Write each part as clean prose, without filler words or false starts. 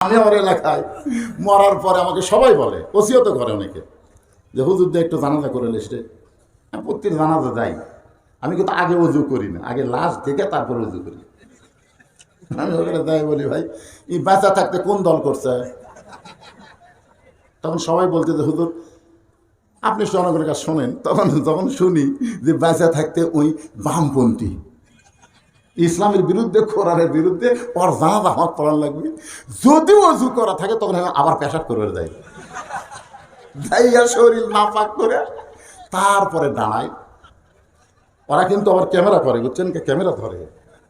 আমি আমার এলাকায় মরার পরে আমাকে সবাই বলে, ওসিয়ত করে অনেকে, যে হুজুর দিয়ে একটু জানাজা করে নিস রে। আমি প্রত্যেক জানাজা যাই, আমি কিন্তু আগে ওযু করি না, আগে লাশ দেখে তারপর ওযু করি। আমি ওখানে যাই বলি, ভাই এই বাঁচা থাকতে কোন দল করছে? তখন সবাই বলতে যে হুজুর আপনি জনগণের কাছে শোনেন। তখন যখন শুনি যে বাঁচা থাকতে ওই বামপন্থী, ইসলামের বিরুদ্ধে, কোরআনের বিরুদ্ধে, ওর জানাজা আমার পড়ান লাগবে। যদি ওযু করা থাকে তখন আমি আবার পেশাব করে যাই, যাইয়া শরীর নাপাক করে তারপরে দাঁড়াই। ওরা কিন্তু আবার ক্যামেরা করে, বুঝছেন, ক্যামেরা ধরে।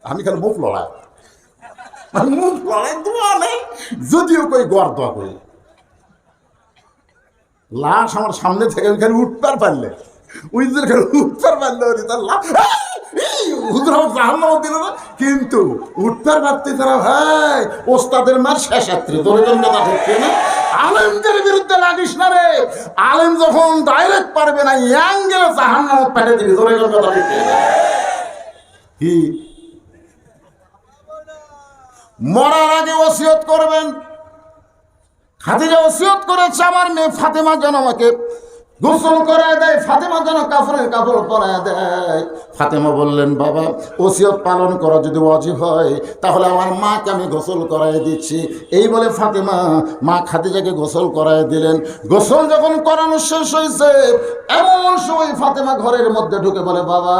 আমি খালি মুখ লড়াই, মুখ লড়াই দোয়া নেই, যদিও কই গড় দোয়া করি। লাশ আমার সামনে থেকে খালি উঠবার পারলে, ওই যে খালি উঠবার পারলে তার লাশ কিন্তু উঠবার পারতে তারা ভাই ওস্তাদের মার শেষাত্রী ধরেছেন কথা ঠিক না? আলেমদের বিরুদ্ধে লাগিস না রে, আলেম যখন ডাইরেক্ট পারবে না ইয়াঙ্গেল জাহান্নামে পেটে দিবি, ধরেছেন কথা ঠিক না? কি মরার আগে ওসিয়ত করবেন। খাদিজা ওসিয়ত করেছে আমার মেয়ে ফাতেমা যেন আমাকে গোসল করায় দেয়, ফাতেমা যেন কাফনের কাপড় পরায় দেয়। ফাতেমা বললেন, বাবা ওসিয়ত পালন করা যদি ওয়াজিব হয় তাহলে আমার মাকে আমি গোসল করায় দিচ্ছি। এই বলে ফাতেমা মা খাদিজাকে গোসল করায় দিলেন। গোসল যখন করানো শেষ হয়েছে এমন সময় ফাতেমা ঘরের মধ্যে ঢুকে বলে, বাবা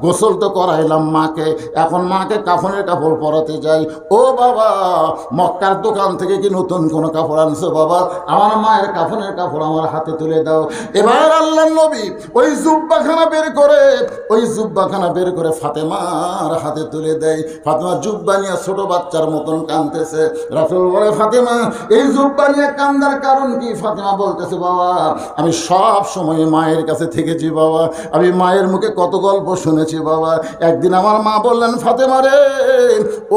গোসল তো করাইলাম মাকে, এখন মাকে কাফনের কাপড় পরাতে যাই। ও বাবা মক্কার দোকান থেকে কি নতুন কোনো কাপড় আনছো? বাবা আমার মায়ের কাফনের কাপড় আমার হাতে তুলে দাও। এবার আল্লাহর নবী ওই জুব্বাখানা বের করে ফাতেমার হাতে তুলে দেয়। ফাতেমা জুব্বা নিয়ে ছোট বাচ্চার মতন কাঁদতেছে। রাসূল বলে, ফাতেমা এই জুব্বা নিয়ে কান্দার কারণ কি? ফাতেমা বলতেছে, বাবা আমি সব সময় মায়ের কাছে থেকেছি বাবা, আমি মায়ের মুখে কত গল্প শুনেছি বাবা। একদিন আমার মা বললেন, ফাতেমা রে,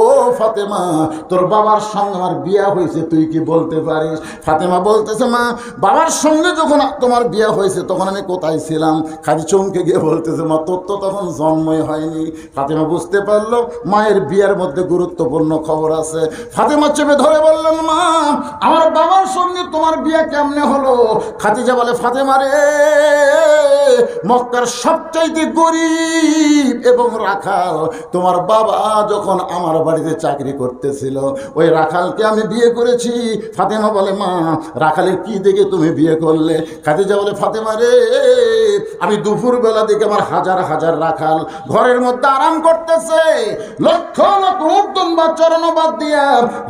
ও ফাতেমা তোর বাবার সঙ্গে আমার বিয়া হয়েছে, তুই কি বলতে পারিস? ফাতেমা বলতেছে, মা বাবার সঙ্গে যখন তোমার বিয়া হয়েছে তখন আমি কোথায় ছিলাম? খালি চমকে গিয়ে বলতেছে, মা তোর তো তখন জন্মই হয়নি। ফাতেমা বুঝতে পারলো মায়ের বিয়ার মধ্যে গুরুত্বপূর্ণ খবর আছে। ফাতেমা চেপে ধরে বললেন, মা আমার বাবার সঙ্গে তোমার বিয়া কেমনে হলো? খাদিজা বলে, ফাতেমা রে, মক্কার সবচাইতে গরিব এবং রাখাল তোমার বাবা যখন আমার বাড়িতে চাকরি করতেছিল ওই রাখালকে আমি বিয়ে করেছি। ফাতেমা বলে, মা রাখালের কি দেখে তুমি বিয়ে করলে? খাদিজা বলে, ফাতেমা রে, আমি দুপুর বেলা দেখে আমার হাজার হাজার রাখাল ঘরের মধ্যে আরাম করতেছে, লক্ষ লক্ষ উদ্যম বা চরণবাদ দিয়া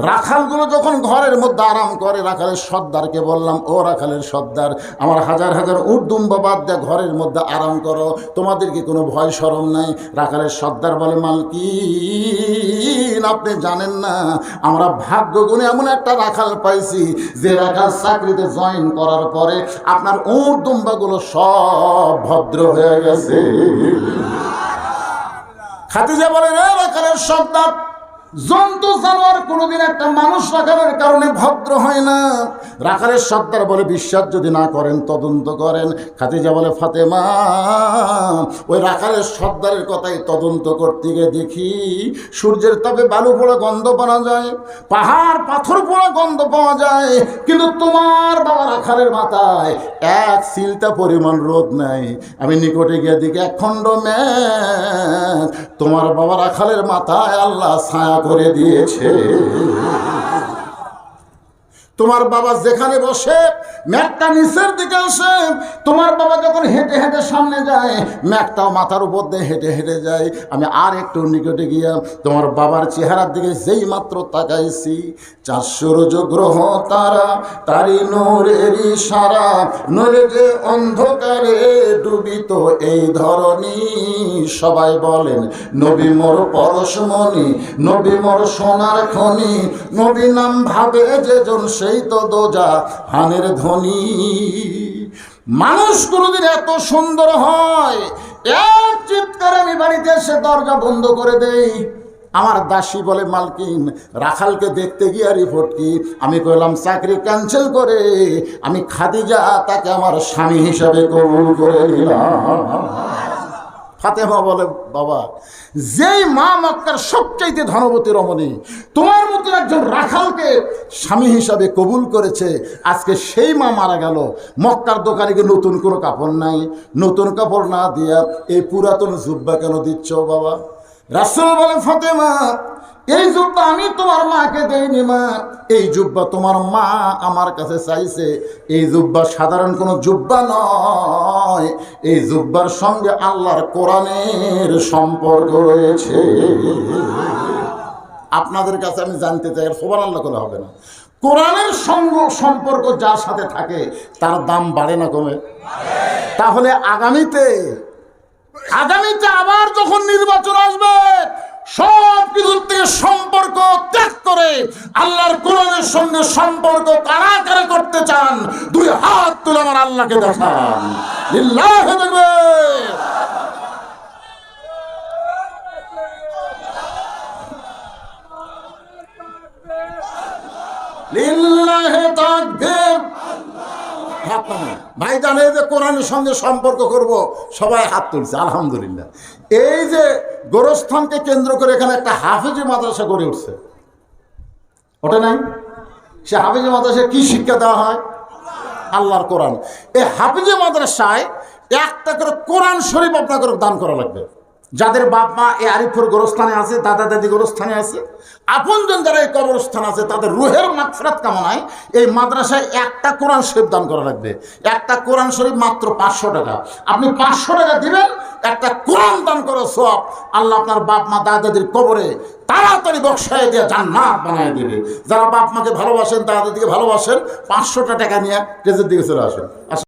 রাখালগুলো যখন ঘরের মধ্যে আরাম করে, রাখালের সর্দারকে বললাম, ও রাখালের সর্দার, আমার হাজার হাজার উদ্যম বাদ দিয়ে ঘরের মধ্যে আরাম করো, তোমাদের কি কোনো ভয় শরম নাই? রাখালের সর্দার বলে, মালকিন আপনি জানেন না আমরা ভাগ্য গুণে এমন একটা রাখাল পাইছি যে রাখাল চাকরিতে জয়েন করার পরে আপনার উট দুম্বাগুলো সব ভদ্র হয়ে গেছে। খাদিজা বলে, রে রাখালের সর্দার, জন্তু জানোয়ার কোনোদিন একটা মানুষ রাখালের কারণে ভদ্র হয় না। রাখালের সর্দার বলে, বিশ্বাস যদি না করেন তদন্ত করেন। খাদিজা বলে, ফাতেমা ওই রাখালের সর্দারের কথাই তদন্ত করতে গিয়ে দেখি সূর্যের তাপে বালু পোড়া গন্ধ পাওয়া যায়, পাহাড় পাথর পোড়া গন্ধ পাওয়া যায়, কিন্তু তোমার বাবা রাখালের মাথায় এক চিলটা পরিমাণ রোদ নাই। আমি নিকটে গিয়ে দেখি এক খণ্ড মেঘ, তোমার বাবা রাখালের মাথায় আল্লাহ ছায়া করে দিয়েছে। তোমার বাবা যেখানে বসে ম্যাঘটা নিচের দিকে আসে, তোমার বাবা যখন হেঁটে হেঁটে সামনে যায় ম্যাঘটাও মাথার উপর দিয়ে হেঁটে হেঁটে যায়। আমি আর একটু নিকটে গিয়া তোমার বাবার চেহারার দিকে যেই মাত্র তাকাইছি, 400 গ্রহ তারা তারি নূরেরই সারা, নইলে যে অন্ধকারে ডুবিত এই ধরনী। সবাই বলেন, নবী মোর পরশমণি, নবী মোর সোনার খনি, নবী নাম ভাবে যেজন সেই তো দোজা হানের ধ্বনি। মানুষ কোনোদিন এত সুন্দর হয়? এক চিৎকারে আমি বাড়িতে এসে দরজা বন্ধ করে দেই। আমার দাসী বলে, মালকিন রাখালকে দেখতে গিয়ে রিপোর্ট কি? আমি কইলাম, চাকরি ক্যান্সেল করে আমি খাদিজা তাকে আমার স্বামী হিসাবে কবুল করে নিলাম। ফাতেমা বলে, বাবা, যেই মা মক্কার সবচাইতে ধনবতী রমণী তোমার মতো একজন রাখালকে স্বামী হিসাবে কবুল করেছে, আজকে সেই মা মারা গেল। মক্কার দোকানে গিয়ে নতুন কোনো কাপড় নাই, নতুন কাপড় না দিয়া এই পুরাতন জুব্বা কেন দিচ্ছ বাবা? রাসূল বলে, ফাতেমা, এই জুব্বা আমি তোমার মাকে দেইনি মা, এই জুব্বা তোমার মা আমার কাছে চাইছে। এই জুব্বা সাধারণ কোনো জুব্বা নয়, এই জুব্বার সঙ্গে আল্লাহর কোরআনের সম্পর্ক রয়েছে। আপনাদের কাছে আমি জানতে চাই, সুবহানাল্লাহ বলা হবে না, কোরআনের সঙ্গে সম্পর্ক যার সাথে থাকে তার দাম বাড়ে না কমে? তাহলে আগামীতে আবার যখন নির্বাচন আসবে, সব কিছুর থেকে সম্পর্ক ত্যাগ করে আল্লাহর কোরআনের সঙ্গে সম্পর্ক কারা কারা করতে চান, দুই হাত তুলে আমার আল্লাহকে দেখান। লিল্লাহি তাকবীর। লিল্লাহি তাকবীর। ভাই জানে যে কোরআনের সঙ্গে সম্পর্ক করব, সবাই হাত তুলছে আলহামদুলিল্লাহ। এই যে গোরস্থানকে কেন্দ্র করে এখানে একটা হাফেজি মাদ্রাসা গড়ে উঠছে, ওটা নাই? সে হাফেজি মাদ্রাসায় কি শিক্ষা দেওয়া হয়? আল্লাহর কোরআন। এই হাফেজি মাদ্রাসায় একটা করে কোরআন শরীফ আপনাকে দান করা লাগবে। যাদের বাপ মা এই আরিফপুর গোরস্থানে আছে, দাদা দাদি গোরস্থানে আছে, আপনজন যারা এই কবরস্থান আছে, তাদের রুহের মাগফিরাত কামনায় এই মাদ্রাসায় একটা কোরআন শরীফ দান করা লাগবে। একটা কোরআন শরীফ মাত্র 500 টাকা। আপনি 500 টাকা দিবেন, একটা কোরআন দান করার সওয়াব আল্লাহ আপনার বাপ মা দাদা দাদির কবরে তাড়াতাড়ি বক্সায় দিয়ে জান্নাত বানিয়ে দেবে। যারা বাপ মাকে ভালোবাসেন, দাদা দাদিকে ভালোবাসেন, 500 টাকা নিয়ে টেজের দিকে চলে আসেন।